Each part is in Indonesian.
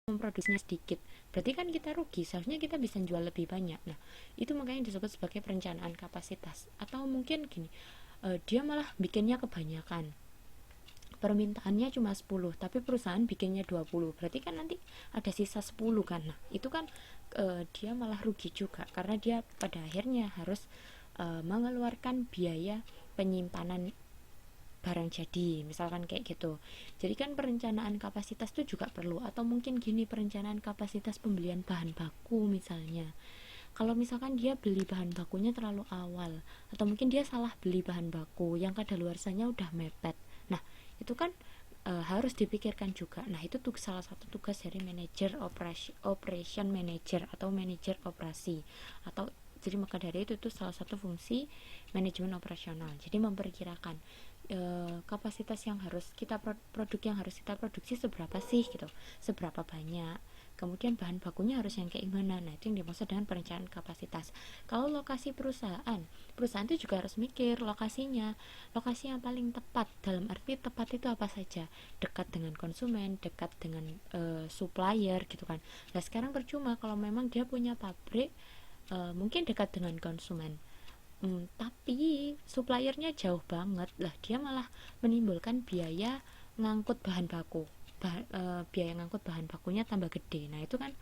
memproduksinya sedikit, berarti kan kita rugi, seharusnya kita bisa jual lebih banyak. Nah, itu makanya disebut sebagai perencanaan kapasitas. Atau mungkin gini, dia malah bikinnya kebanyakan, permintaannya cuma 10 tapi perusahaan bikinnya 20, berarti kan nanti ada sisa 10 kan. Nah, itu kan dia malah rugi juga, karena dia pada akhirnya harus mengeluarkan biaya penyimpanan barang jadi, misalkan kayak gitu. Jadi kan perencanaan kapasitas itu juga perlu. Atau mungkin gini, perencanaan kapasitas pembelian bahan baku misalnya. Kalau misalkan dia beli bahan bakunya terlalu awal, atau mungkin dia salah beli bahan baku yang kadaluarsanya udah mepet, nah itu kan harus dipikirkan juga. Nah, itu tuh salah satu tugas dari manajer operation manager atau manajer operasi. Atau jadi maka dari itu tuh salah satu fungsi manajemen operasional. Jadi memperkirakan kapasitas yang harus kita produk yang harus kita produksi seberapa sih gitu, seberapa banyak, kemudian bahan bakunya harus yang kayak gimana. Nah, itu yang dimaksud dengan perencanaan kapasitas. Kalau lokasi perusahaan itu juga harus mikir lokasinya, lokasi yang paling tepat. Dalam arti tepat itu apa saja, dekat dengan konsumen, dekat dengan supplier gitu kan. Nah, sekarang percuma kalau memang dia punya pabrik mungkin dekat dengan konsumen, tapi suppliernya jauh banget lah, dia malah menimbulkan biaya ngangkut bahan baku, biaya ngangkut bahan bakunya tambah gede. Nah, itu kan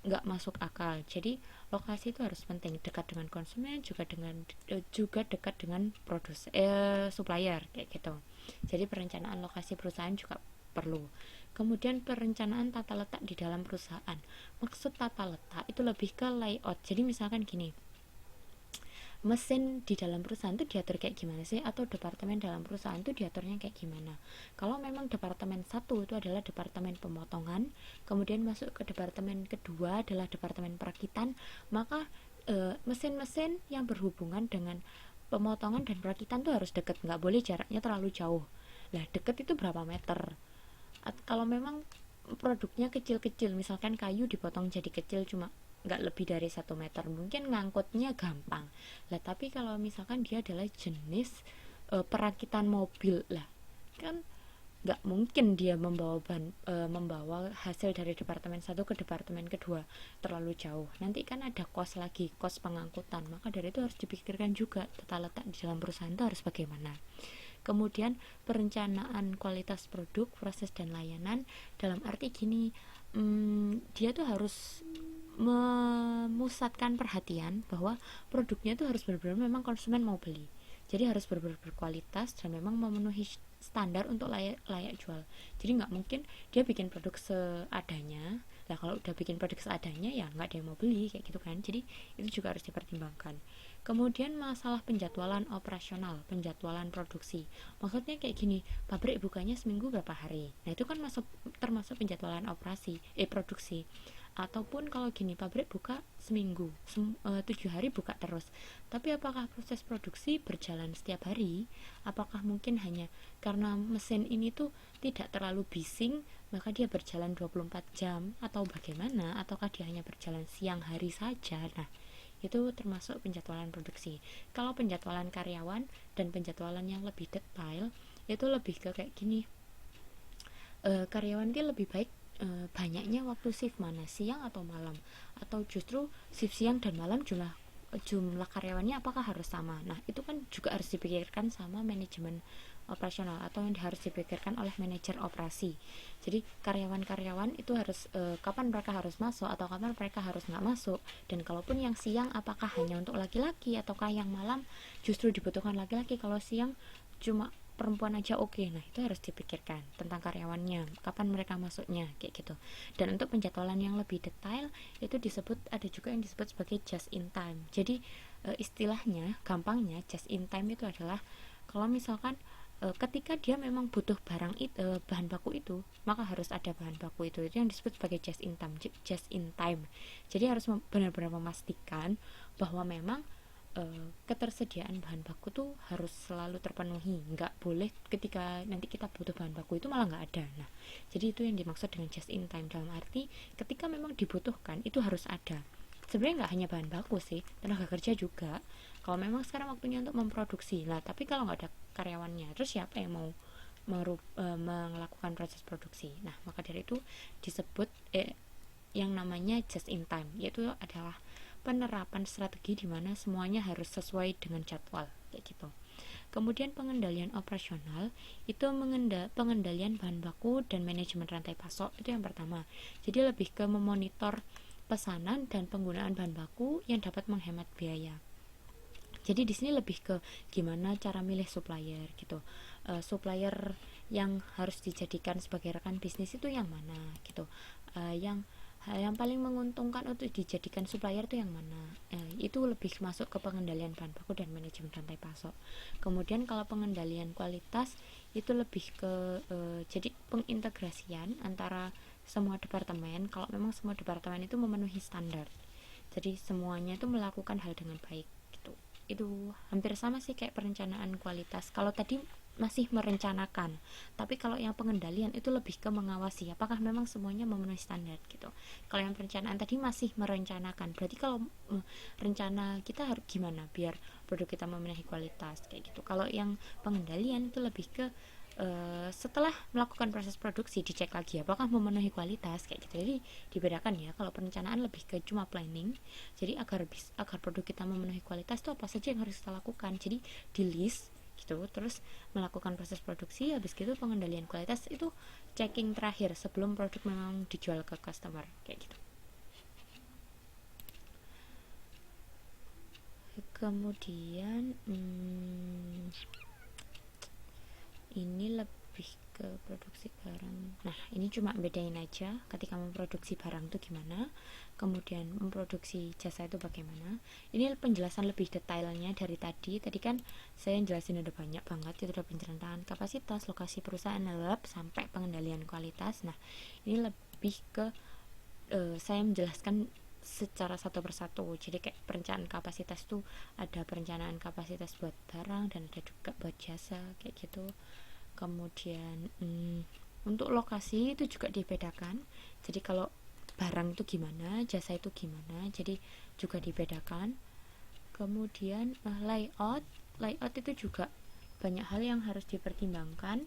nggak masuk akal. Jadi lokasi itu harus penting, dekat dengan konsumen, juga dekat dengan supplier kayak gitu. Jadi perencanaan lokasi perusahaan juga perlu. Kemudian perencanaan tata letak di dalam perusahaan. Maksud tata letak itu lebih ke layout. Jadi misalkan gini, mesin di dalam perusahaan itu diatur kayak gimana sih, atau departemen dalam perusahaan itu diaturnya kayak gimana. Kalau memang departemen satu itu adalah departemen pemotongan, kemudian masuk ke departemen kedua adalah departemen perakitan, maka mesin-mesin yang berhubungan dengan pemotongan dan perakitan itu harus deket, nggak boleh jaraknya terlalu jauh. Lah, deket itu berapa meter? Kalau memang produknya kecil-kecil, misalkan kayu dipotong jadi kecil cuma nggak lebih dari 1 meter, mungkin ngangkutnya gampang lah. Tapi kalau misalkan dia adalah jenis perakitan mobil lah, kan nggak mungkin dia membawa hasil dari departemen satu ke departemen kedua terlalu jauh, nanti kan ada kos lagi, kos pengangkutan. Maka dari itu harus dipikirkan juga tata letak di dalam perusahaan itu harus bagaimana. Kemudian perencanaan kualitas produk, proses dan layanan, dalam arti gini, dia tuh harus memusatkan perhatian bahwa produknya tuh harus benar-benar memang konsumen mau beli. Jadi harus benar-benar berkualitas dan memang memenuhi standar untuk layak jual. Jadi nggak mungkin dia bikin produk seadanya. Nah, kalau udah bikin produk seadanya ya nggak ada yang mau beli kayak gitu kan. Jadi itu juga harus dipertimbangkan. Kemudian masalah penjadwalan operasional, penjadwalan produksi. Maksudnya kayak gini, pabrik bukanya seminggu berapa hari. Nah, itu kan termasuk penjadwalan produksi. Ataupun kalau gini, pabrik buka seminggu, 7 hari buka terus, tapi apakah proses produksi berjalan setiap hari? Apakah mungkin hanya karena mesin ini tuh tidak terlalu bising maka dia berjalan 24 jam, atau bagaimana? Ataukah dia hanya berjalan siang hari saja? Nah, itu termasuk penjadwalan produksi. Kalau penjadwalan karyawan dan penjadwalan yang lebih detail itu lebih ke kayak gini, karyawan itu lebih baik banyaknya waktu shift mana, siang atau malam, atau justru shift siang dan malam jumlah karyawannya apakah harus sama. Nah, itu kan juga harus dipikirkan sama manajemen operasional, atau yang harus dipikirkan oleh manajer operasi. Jadi karyawan-karyawan itu harus kapan mereka harus masuk atau kapan mereka harus nggak masuk, dan kalaupun yang siang apakah hanya untuk laki-laki ataukah yang malam justru dibutuhkan laki-laki, kalau siang cuma perempuan aja oke. Nah, itu harus dipikirkan tentang karyawannya, kapan mereka masuknya kayak gitu. Dan untuk penjadwalan yang lebih detail itu ada juga yang disebut sebagai just in time. Jadi istilahnya gampangnya just in time itu adalah kalau misalkan ketika dia memang butuh bahan baku itu, maka harus ada bahan baku itu yang disebut sebagai just in time. Jadi harus benar-benar memastikan bahwa memang ketersediaan bahan baku tuh harus selalu terpenuhi, nggak boleh ketika nanti kita butuh bahan baku itu malah nggak ada. Nah, jadi itu yang dimaksud dengan just in time, dalam arti ketika memang dibutuhkan itu harus ada. Sebenarnya nggak hanya bahan baku sih, tenaga kerja juga. Kalau memang sekarang waktunya untuk memproduksi lah, tapi kalau nggak ada karyawannya, terus siapa yang mau melakukan proses produksi. Nah, maka dari itu disebut yang namanya just in time, yaitu adalah penerapan strategi di mana semuanya harus sesuai dengan jadwal kayak gitu. Kemudian pengendalian operasional itu pengendalian bahan baku dan manajemen rantai pasok, itu yang pertama. Jadi lebih ke memonitor pesanan dan penggunaan bahan baku yang dapat menghemat biaya. Jadi di sini lebih ke gimana cara milih supplier gitu. Supplier yang harus dijadikan sebagai rekan bisnis itu yang mana gitu. Yang paling menguntungkan untuk dijadikan supplier itu yang mana? Itu lebih masuk ke pengendalian bahan baku dan manajemen rantai pasok. Kemudian kalau pengendalian kualitas itu lebih ke jadi pengintegrasian antara semua departemen. Kalau memang semua departemen itu memenuhi standar, jadi semuanya itu melakukan hal dengan baik gitu. Itu hampir sama sih kayak perencanaan kualitas. Kalau tadi masih merencanakan, tapi kalau yang pengendalian itu lebih ke mengawasi apakah memang semuanya memenuhi standar gitu. Kalau yang perencanaan tadi masih merencanakan, berarti kalau rencana kita harus gimana biar produk kita memenuhi kualitas kayak gitu. Kalau yang pengendalian itu lebih ke setelah melakukan proses produksi dicek lagi apakah memenuhi kualitas kayak gitu. Jadi dibedakan ya, kalau perencanaan lebih ke cuma planning, jadi agar produk kita memenuhi kualitas itu apa saja yang harus kita lakukan, jadi di list gitu, terus melakukan proses produksi, habis gitu pengendalian kualitas itu checking terakhir sebelum produk memang dijual ke customer kayak gitu. Kemudian ini lebih ke produksi barang. Nah, ini cuma bedain aja ketika memproduksi barang itu gimana, kemudian memproduksi jasa itu bagaimana. Ini penjelasan lebih detailnya dari tadi. Tadi kan saya jelasin udah banyak banget, itu udah penceritaan kapasitas, lokasi perusahaan, sampai pengendalian kualitas. Nah, ini lebih ke saya menjelaskan secara satu persatu. Jadi kayak perencanaan kapasitas tuh ada perencanaan kapasitas buat barang dan ada juga buat jasa kayak gitu. Kemudian untuk lokasi itu juga dibedakan. Jadi kalau barang itu gimana, jasa itu gimana, jadi juga dibedakan. Kemudian layout itu juga banyak hal yang harus dipertimbangkan.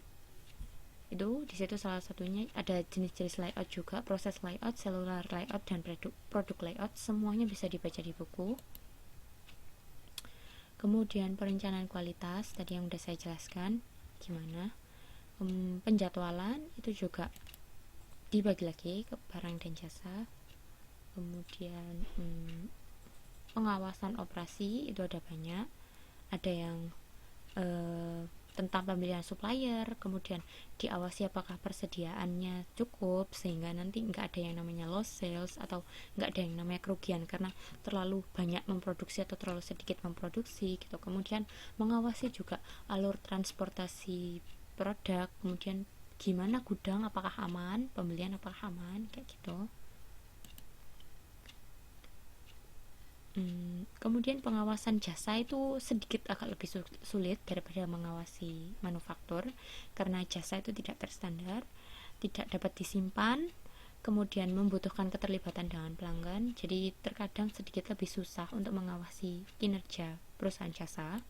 Itu di situ salah satunya ada jenis-jenis layout juga, proses layout, selular layout, dan produk layout, semuanya bisa dibaca di buku. Kemudian perencanaan kualitas tadi yang udah saya jelaskan gimana. Penjadwalan itu juga dibagi lagi ke barang dan jasa. Kemudian pengawasan operasi itu ada banyak, ada yang tentang pemilihan supplier, kemudian diawasi apakah persediaannya cukup sehingga nanti nggak ada yang namanya lost sales atau nggak ada yang namanya kerugian karena terlalu banyak memproduksi atau terlalu sedikit memproduksi gitu. Kemudian mengawasi juga alur transportasi produk, kemudian gimana gudang, apakah aman, pembelian apakah aman kayak gitu. Kemudian pengawasan jasa itu sedikit agak lebih sulit daripada mengawasi manufaktur karena jasa itu tidak terstandar, tidak dapat disimpan, kemudian membutuhkan keterlibatan dengan pelanggan, jadi terkadang sedikit lebih susah untuk mengawasi kinerja perusahaan jasa.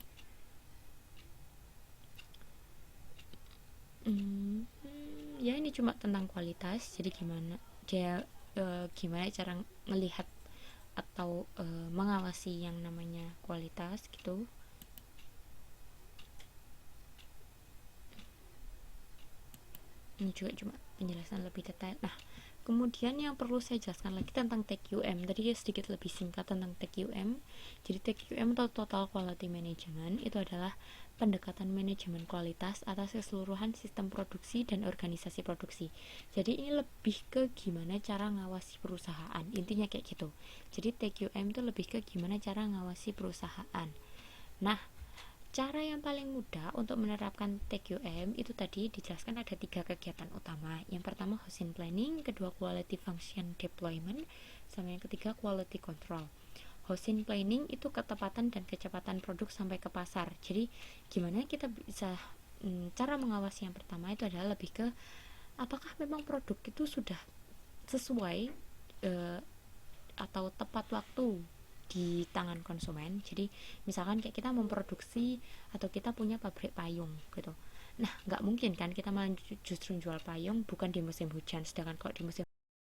Ya ini cuma tentang kualitas, jadi gimana cara melihat atau mengawasi yang namanya kualitas gitu. Ini juga cuma penjelasan lebih detail. Nah, kemudian yang perlu saya jelaskan lagi tentang TQM. Tadi sedikit lebih singkat tentang TQM. Jadi TQM atau Total Quality Management itu adalah pendekatan manajemen kualitas atas keseluruhan sistem produksi dan organisasi produksi. Jadi ini lebih ke gimana cara ngawasi perusahaan. Intinya kayak gitu. Jadi TQM itu lebih ke gimana cara ngawasi perusahaan. Nah, cara yang paling mudah untuk menerapkan TQM itu tadi dijelaskan ada 3 kegiatan utama. Yang pertama Housing Planning, kedua Quality Function Deployment, sama yang ketiga Quality Control. Housing Planning itu ketepatan dan kecepatan produk sampai ke pasar. Jadi gimana kita bisa cara mengawasi yang pertama itu adalah lebih ke apakah memang produk itu sudah sesuai atau tepat waktu di tangan konsumen. Jadi misalkan kayak kita memproduksi atau kita punya pabrik payung gitu. Nah, nggak mungkin kan kita malah justru jual payung bukan di musim hujan, sedangkan kalau di musim